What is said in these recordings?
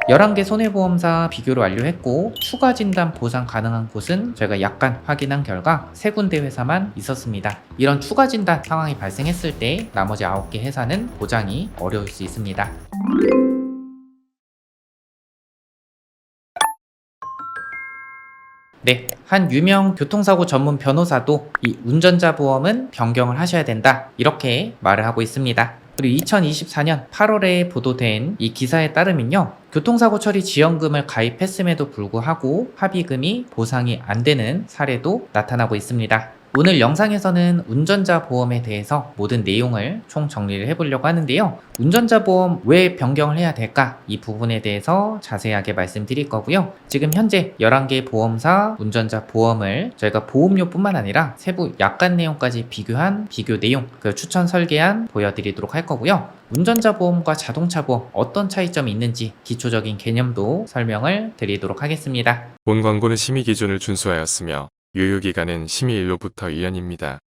11개 손해보험사 비교를 완료했고 추가 진단 보상 가능한 곳은 저희가 약간 확인한 결과 3군데 회사만 있었습니다. 이런 추가 진단 상황이 발생했을 때 나머지 9개 회사는 보장이 어려울 수 있습니다. 네, 한 유명 교통사고 전문 변호사도 이 운전자 보험은 변경을 하셔야 된다, 이렇게 말을 하고 있습니다. 그리고 2024년 8월에 보도된 이 기사에 따르면요, 교통사고 처리 지원금을 가입했음에도 불구하고 합의금이 보상이 안 되는 사례도 나타나고 있습니다. 오늘 영상에서는 운전자 보험에 대해서 모든 내용을 총 정리를 해보려고 하는데요. 운전자 보험 왜 변경을 해야 될까? 이 부분에 대해서 자세하게 말씀드릴 거고요. 지금 현재 11개 보험사 운전자 보험을 저희가 보험료뿐만 아니라 세부 약관 내용까지 비교한 비교 내용, 그 추천 설계안 보여드리도록 할 거고요. 운전자 보험과 자동차 보험 어떤 차이점이 있는지 기초적인 개념도 설명을 드리도록 하겠습니다. 본 광고는 심의 기준을 준수하였으며 유효기간은 심의일로부터 1년입니다.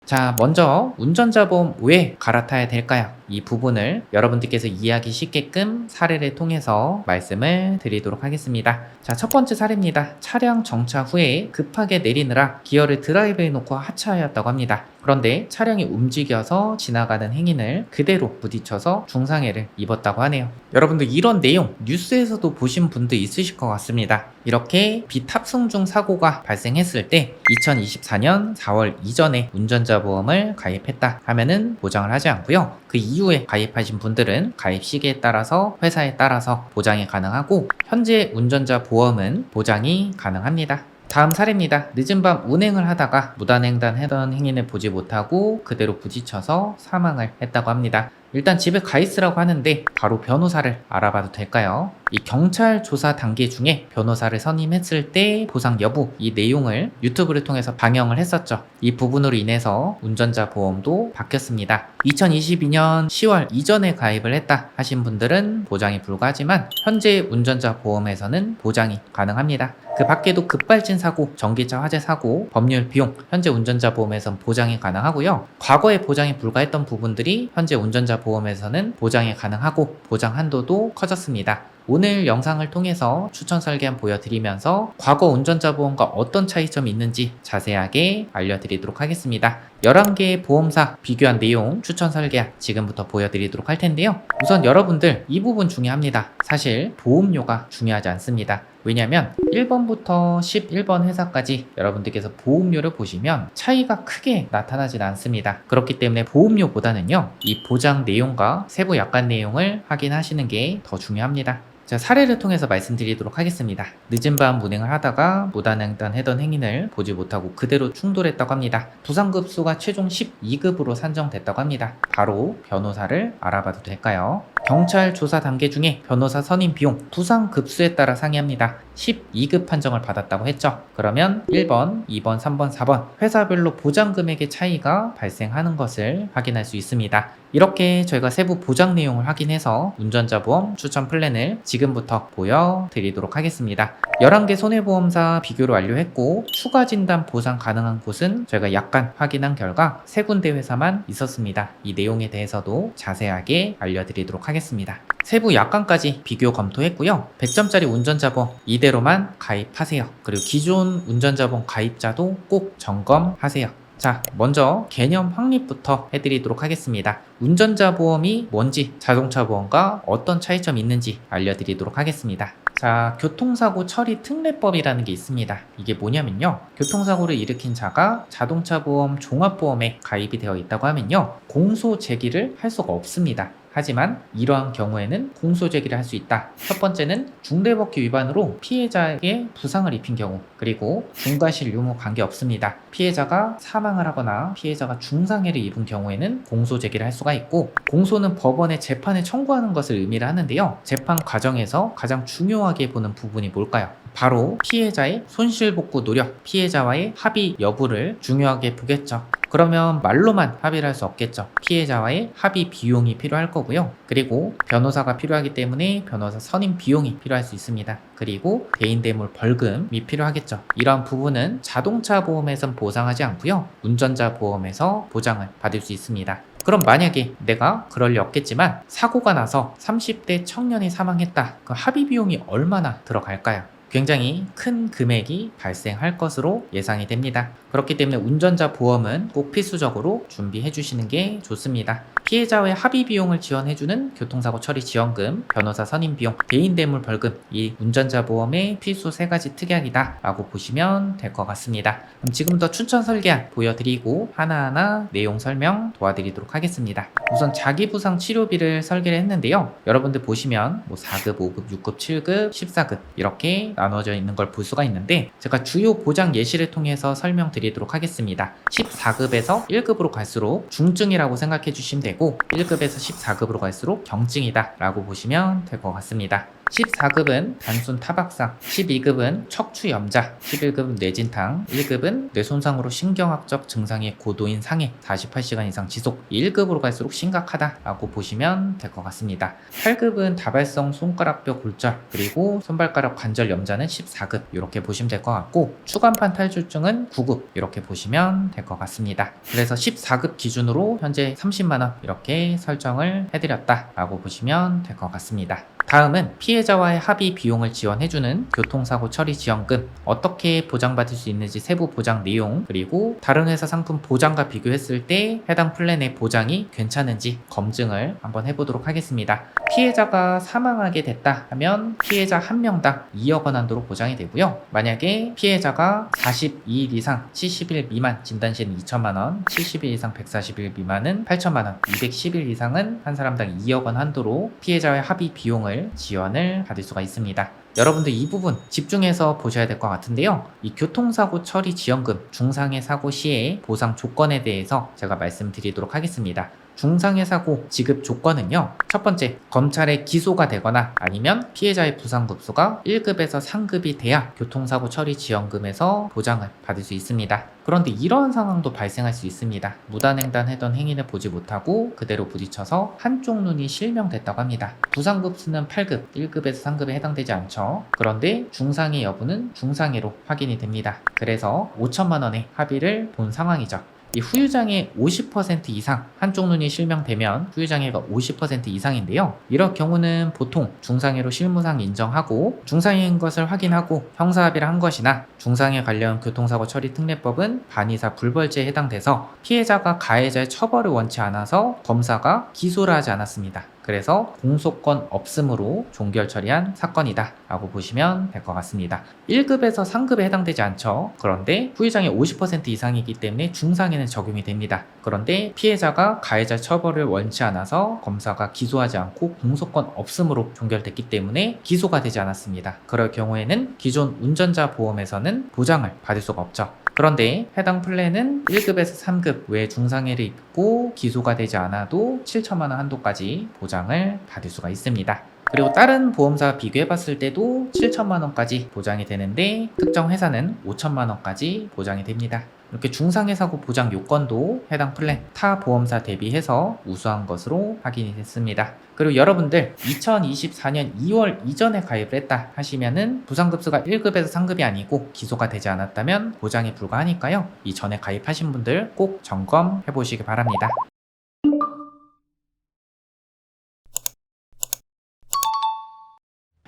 자, 먼저 운전자 보험 왜 갈아타야 될까요? 이 부분을 여러분들께서 이해하기 쉽게끔 사례를 통해서 말씀을 드리도록 하겠습니다. 자, 첫 번째 사례입니다. 차량 정차 후에 급하게 내리느라 기어를 드라이브에 놓고 하차하였다고 합니다. 그런데 차량이 움직여서 지나가는 행인을 그대로 부딪혀서 중상해를 입었다고 하네요. 여러분들 이런 내용 뉴스에서도 보신 분도 있으실 것 같습니다. 이렇게 비탑승 중 사고가 발생했을 때 2024년 4월 이전에 운전자 보험을 가입했다 하면은 보장을 하지 않고요. 그 이후에 가입하신 분들은 가입 시기에 따라서 회사에 따라서 보장이 가능하고 현재 운전자 보험은 보장이 가능합니다. 다음 사례입니다. 늦은 밤 운행을 하다가 무단횡단하던 행인을 보지 못하고 그대로 부딪혀서 사망을 했다고 합니다. 일단 집에 가 있으라고 하는데 바로 변호사를 알아봐도 될까요? 이 경찰 조사 단계 중에 변호사를 선임했을 때 보상 여부, 이 내용을 유튜브를 통해서 방영을 했었죠. 이 부분으로 인해서 운전자 보험도 바뀌었습니다. 2022년 10월 이전에 가입을 했다 하신 분들은 보장이 불가하지만 현재 운전자 보험에서는 보장이 가능합니다. 그 밖에도 급발진 사고, 전기차 화재 사고, 법률 비용, 현재 운전자 보험에선 보장이 가능하고요. 과거에 보장이 불가했던 부분들이 현재 운전자 보험에서는 보장이 가능하고 보장 한도도 커졌습니다. 오늘 영상을 통해서 추천 설계안 보여드리면서 과거 운전자 보험과 어떤 차이점이 있는지 자세하게 알려드리도록 하겠습니다. 11개의 보험사 비교한 내용 추천 설계안 지금부터 보여드리도록 할 텐데요. 우선 여러분들 이 부분 중요합니다. 사실 보험료가 중요하지 않습니다. 왜냐하면 1번부터 11번 회사까지 여러분들께서 보험료를 보시면 차이가 크게 나타나진 않습니다. 그렇기 때문에 보험료보다는요, 이 보장 내용과 세부 약관 내용을 확인하시는 게 더 중요합니다. 자, 사례를 통해서 말씀드리도록 하겠습니다. 늦은 밤 운행을 하다가 무단횡단하던 행인을 보지 못하고 그대로 충돌했다고 합니다. 부상급수가 최종 12급으로 산정됐다고 합니다. 바로 변호사를 알아봐도 될까요? 경찰 조사 단계 중에 변호사 선임 비용, 부상급수에 따라 상이합니다. 12급 판정을 받았다고 했죠. 그러면 1번, 2번, 3번, 4번 회사별로 보장 금액의 차이가 발생하는 것을 확인할 수 있습니다. 이렇게 저희가 세부 보장 내용을 확인해서 운전자 보험 추천 플랜을 지금부터 보여드리도록 하겠습니다. 11개 손해보험사 비교를 완료했고 추가 진단 보상 가능한 곳은 저희가 약간 확인한 결과 3군데 회사만 있었습니다. 이 내용에 대해서도 자세하게 알려드리도록 하겠습니다. 세부 약관까지 비교 검토했고요. 100점짜리 운전자 보험 이대로만 가입하세요. 그리고 기존 운전자 보험 가입자도 꼭 점검하세요. 자, 먼저 개념 확립부터 해드리도록 하겠습니다. 운전자 보험이 뭔지, 자동차 보험과 어떤 차이점이 있는지 알려드리도록 하겠습니다. 자, 교통사고 처리 특례법이라는 게 있습니다. 이게 뭐냐면요, 교통사고를 일으킨 자가 자동차 보험 종합보험에 가입이 되어 있다고 하면요, 공소 제기를 할 수가 없습니다. 하지만 이러한 경우에는 공소 제기를 할 수 있다. 첫 번째는 중대법규 위반으로 피해자에게 부상을 입힌 경우, 그리고 중과실 유무 관계없습니다. 피해자가 사망을 하거나 피해자가 중상해를 입은 경우에는 공소 제기를 할 수가 있고, 공소는 법원에 재판에 청구하는 것을 의미를 하는데요, 재판 과정에서 가장 중요하게 보는 부분이 뭘까요? 바로 피해자의 손실복구 노력, 피해자와의 합의 여부를 중요하게 보겠죠. 그러면 말로만 합의를 할 수 없겠죠. 피해자와의 합의 비용이 필요할 거고요. 그리고 변호사가 필요하기 때문에 변호사 선임 비용이 필요할 수 있습니다. 그리고 대인대물 벌금이 필요하겠죠. 이러한 부분은 자동차 보험에선 보상하지 않고요, 운전자 보험에서 보장을 받을 수 있습니다. 그럼 만약에 내가 그럴 리 없겠지만 사고가 나서 30대 청년이 사망했다. 그 합의 비용이 얼마나 들어갈까요? 굉장히 큰 금액이 발생할 것으로 예상이 됩니다. 그렇기 때문에 운전자 보험은 꼭 필수적으로 준비해 주시는 게 좋습니다. 피해자의 합의 비용을 지원해주는 교통사고 처리 지원금, 변호사 선임 비용, 개인 대물 벌금, 이 운전자 보험의 필수 3가지 특약이다 라고 보시면 될 것 같습니다. 그럼 지금부터 춘천 설계안 보여드리고 하나하나 내용 설명 도와드리도록 하겠습니다. 우선 자기부상 치료비를 설계를 했는데요. 여러분들 보시면 4급, 5급, 6급, 7급, 14급 이렇게 나눠져 있는 걸 볼 수가 있는데 제가 주요 보장 예시를 통해서 설명드리도록 하겠습니다. 14급에서 1급으로 갈수록 중증이라고 생각해 주시면 되고 1급에서 14급으로 갈수록 경증이다 라고 보시면 될 것 같습니다. 14급은 단순 타박상, 12급은 척추염자, 11급은 뇌진탕, 1급은 뇌손상으로 신경학적 증상의 고도인 상해, 48시간 이상 지속, 1급으로 갈수록 심각하다라고 보시면 될 것 같습니다. 8급은 다발성 손가락뼈 골절, 그리고 손발가락 관절 염자는 14급 이렇게 보시면 될 것 같고 추간판 탈출증은 9급 이렇게 보시면 될 것 같습니다. 그래서 14급 기준으로 현재 30만원 이렇게 설정을 해드렸다라고 보시면 될 것 같습니다. 다음은 피해자와의 합의 비용을 지원해주는 교통사고 처리 지원금, 어떻게 보장받을 수 있는지 세부 보장 내용, 그리고 다른 회사 상품 보장과 비교했을 때 해당 플랜의 보장이 괜찮은지 검증을 한번 해보도록 하겠습니다. 피해자가 사망하게 됐다 하면 피해자 1명당 2억 원 한도로 보장이 되고요. 만약에 피해자가 42일 이상 70일 미만 진단시에는 2천만 원, 70일 이상 140일 미만은 8천만 원, 210일 이상은 한 사람당 2억 원 한도로 피해자의 합의 비용을 지원을 받을 수가 있습니다. 여러분들 이 부분 집중해서 보셔야 될 것 같은데요. 이 교통사고 처리 지원금 중상해 사고 시의 보상 조건에 대해서 제가 말씀드리도록 하겠습니다. 중상해 사고 지급 조건은요. 첫 번째, 검찰에 기소가 되거나 아니면 피해자의 부상급수가 1급에서 3급이 돼야 교통사고 처리 지원금에서 보장을 받을 수 있습니다. 그런데 이런 상황도 발생할 수 있습니다. 무단횡단하던 행인을 보지 못하고 그대로 부딪혀서 한쪽 눈이 실명됐다고 합니다. 부상급수는 8급, 1급에서 3급에 해당되지 않죠. 그런데 중상해 여부는 중상해로 확인이 됩니다. 그래서 5천만 원의 합의를 본 상황이죠. 이 후유장애 50% 이상 한쪽 눈이 실명되면 후유장애가 50% 이상인데요. 이럴 경우는 보통 중상해로 실무상 인정하고 중상해인 것을 확인하고 형사합의를 한 것이나 중상해 관련 교통사고 처리 특례법은 반의사 불벌죄에 해당돼서 피해자가 가해자의 처벌을 원치 않아서 검사가 기소를 하지 않았습니다. 그래서 공소권 없음으로 종결 처리한 사건이다 라고 보시면 될 것 같습니다. 1급에서 3급에 해당되지 않죠. 그런데 후유장애 50% 이상이기 때문에 중상해는 적용이 됩니다. 그런데 피해자가 가해자 처벌을 원치 않아서 검사가 기소하지 않고 공소권 없음으로 종결됐기 때문에 기소가 되지 않았습니다. 그럴 경우에는 기존 운전자 보험에서는 보장을 받을 수가 없죠. 그런데 해당 플랜은 1급에서 3급 외 중상해를 입고 기소가 되지 않아도 7천만 원 한도까지 보장을 받을 수가 있습니다. 그리고 다른 보험사와 비교해봤을 때도 7천만 원까지 보장이 되는데 특정 회사는 5천만 원까지 보장이 됩니다. 이렇게 중상해 사고 보장 요건도 해당 플랜 타 보험사 대비해서 우수한 것으로 확인이 됐습니다. 그리고 여러분들 2024년 2월 이전에 가입을 했다 하시면은 부상급수가 1급에서 3급이 아니고 기소가 되지 않았다면 보장에 불과하니까요. 이전에 가입하신 분들 꼭 점검해 보시기 바랍니다.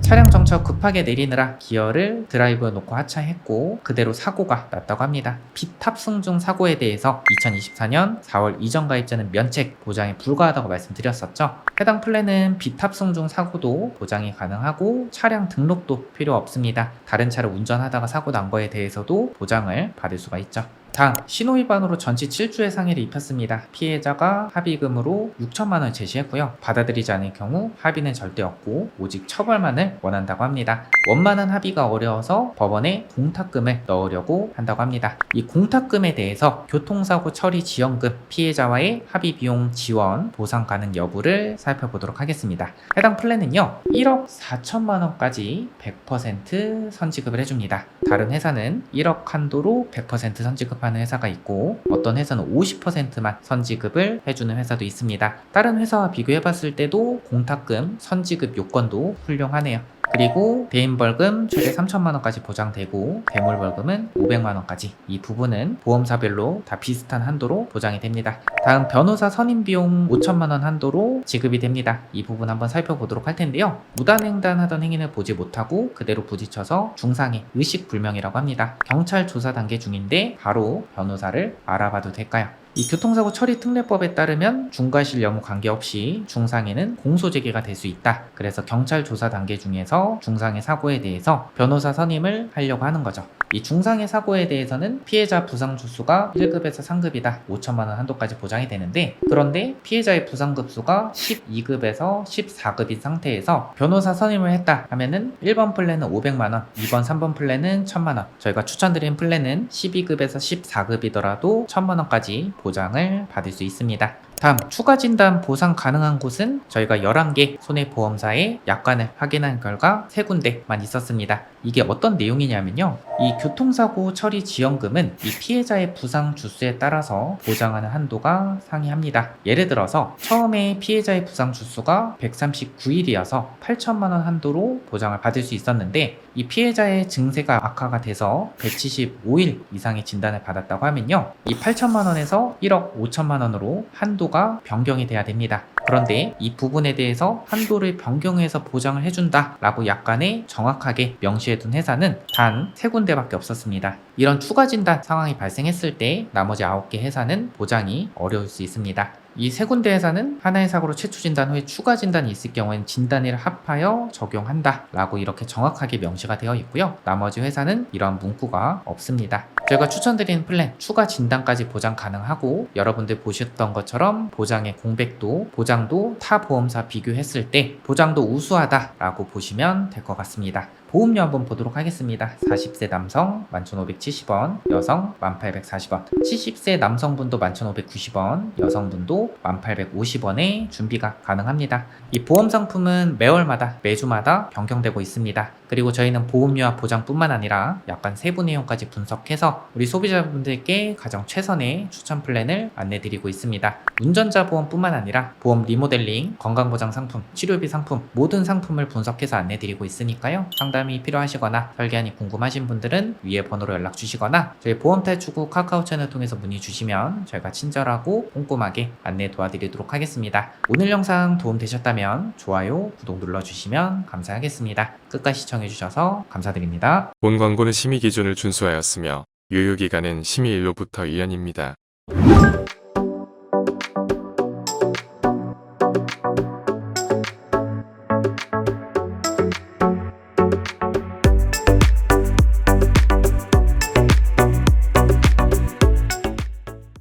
차량 정차 급하게 내리느라 기어를 드라이브에 놓고 하차했고 그대로 사고가 났다고 합니다. 비탑승 중 사고에 대해서 2024년 4월 이전 가입자는 면책 보장에 불과하다고 말씀드렸었죠. 해당 플랜은 비탑승 중 사고도 보장이 가능하고 차량 등록도 필요 없습니다. 다른 차를 운전하다가 사고 난 거에 대해서도 보장을 받을 수가 있죠. 다음, 신호위반으로 전치 7주의 상해를 입혔습니다. 피해자가 합의금으로 6천만 원을 제시했고요. 받아들이지 않을 경우 합의는 절대 없고 오직 처벌만을 원한다고 합니다. 원만한 합의가 어려워서 법원에 공탁금을 넣으려고 한다고 합니다. 이 공탁금에 대해서 교통사고 처리 지원금, 피해자와의 합의 비용 지원, 보상 가능 여부를 살펴보도록 하겠습니다. 해당 플랜은요, 1억 4천만 원까지 100% 선지급을 해줍니다. 다른 회사는 1억 한도로 100% 선지급하는 회사가 있고 어떤 회사는 50%만 선지급을 해주는 회사도 있습니다. 다른 회사와 비교해봤을 때도 공탁금, 선지급 요건도 훌륭하네요. 그리고 대인벌금 최대 3천만 원까지 보장되고 대물벌금은 500만 원까지 이 부분은 보험사별로 다 비슷한 한도로 보장이 됩니다. 다음 변호사 선임비용 5천만 원 한도로 지급이 됩니다. 이 부분 한번 살펴보도록 할 텐데요. 무단횡단하던 행인을 보지 못하고 그대로 부딪혀서 중상해 의식불명이라고 합니다. 경찰 조사 단계 중인데 바로 변호사를 알아봐도 될까요? 이 교통사고 처리 특례법에 따르면 중과실 여부 관계없이 중상해는 공소제기가 될 수 있다. 그래서 경찰 조사 단계 중에서 중상해 사고에 대해서 변호사 선임을 하려고 하는 거죠. 이 중상해 사고에 대해서는 피해자 부상주수가 1급에서 3급이다. 5천만 원 한도까지 보장이 되는데, 그런데 피해자의 부상급수가 12급에서 14급인 상태에서 변호사 선임을 했다 하면은 1번 플랜은 500만 원, 2번, 3번 플랜은 1000만 원. 저희가 추천드린 플랜은 12급에서 14급이더라도 1000만 원까지 보장을 받을 수 있습니다. 다음 추가 진단 보상 가능한 곳은 저희가 11개 손해보험사의 약관을 확인한 결과 3군데만 있었습니다. 이게 어떤 내용이냐면요. 이 교통사고 처리 지원금은 이 피해자의 부상 주수에 따라서 보장하는 한도가 상이합니다. 예를 들어서 처음에 피해자의 부상 주수가 139일이어서 8천만 원 한도로 보장을 받을 수 있었는데, 이 피해자의 증세가 악화가 돼서 175일 이상의 진단을 받았다고 하면요, 이 8천만 원에서 1억 5천만 원으로 한도가 변경이 돼야 됩니다. 그런데 이 부분에 대해서 한도를 변경해서 보장을 해준다 라고 약관에 정확하게 명시해둔 회사는 단 3군데밖에 없었습니다. 이런 추가 진단 상황이 발생했을 때 나머지 9개 회사는 보장이 어려울 수 있습니다. 이 3군데 회사는 하나의 사고로 최초 진단 후에 추가 진단이 있을 경우에는 진단일을 합하여 적용한다 라고 이렇게 정확하게 명시가 되어 있고요. 나머지 회사는 이런 문구가 없습니다. 저희가 추천드리는 플랜 추가 진단까지 보장 가능하고, 여러분들 보셨던 것처럼 보장의 공백도, 보장도 타 보험사 비교했을 때 보장도 우수하다 라고 보시면 될 것 같습니다. 보험료 한번 보도록 하겠습니다. 40세 남성 11,570원, 여성 1,840원, 70세 남성분도 11,590원, 여성분도 1,850원에 준비가 가능합니다. 이 보험 상품은 매월마다 매주마다 변경되고 있습니다. 그리고 저희는 보험료와 보장뿐만 아니라 약관 세부 내용까지 분석해서 우리 소비자분들께 가장 최선의 추천 플랜을 안내드리고 있습니다. 운전자 보험뿐만 아니라 보험 리모델링, 건강보장 상품, 치료비 상품 모든 상품을 분석해서 안내드리고 있으니까요. 상담이 필요하시거나 설계안이 궁금하신 분들은 위에 번호로 연락 주시거나 저희 보험탈출구 카카오 채널 통해서 문의 주시면 저희가 친절하고 꼼꼼하게 안내 도와드리도록 하겠습니다. 오늘 영상 도움되셨다면 좋아요, 구독 눌러주시면 감사하겠습니다. 끝까지 시청해주셔서 감사드립니다. 본 광고는 심의 기준을 준수하였으며 유효기간은 심의일로부터 1년입니다.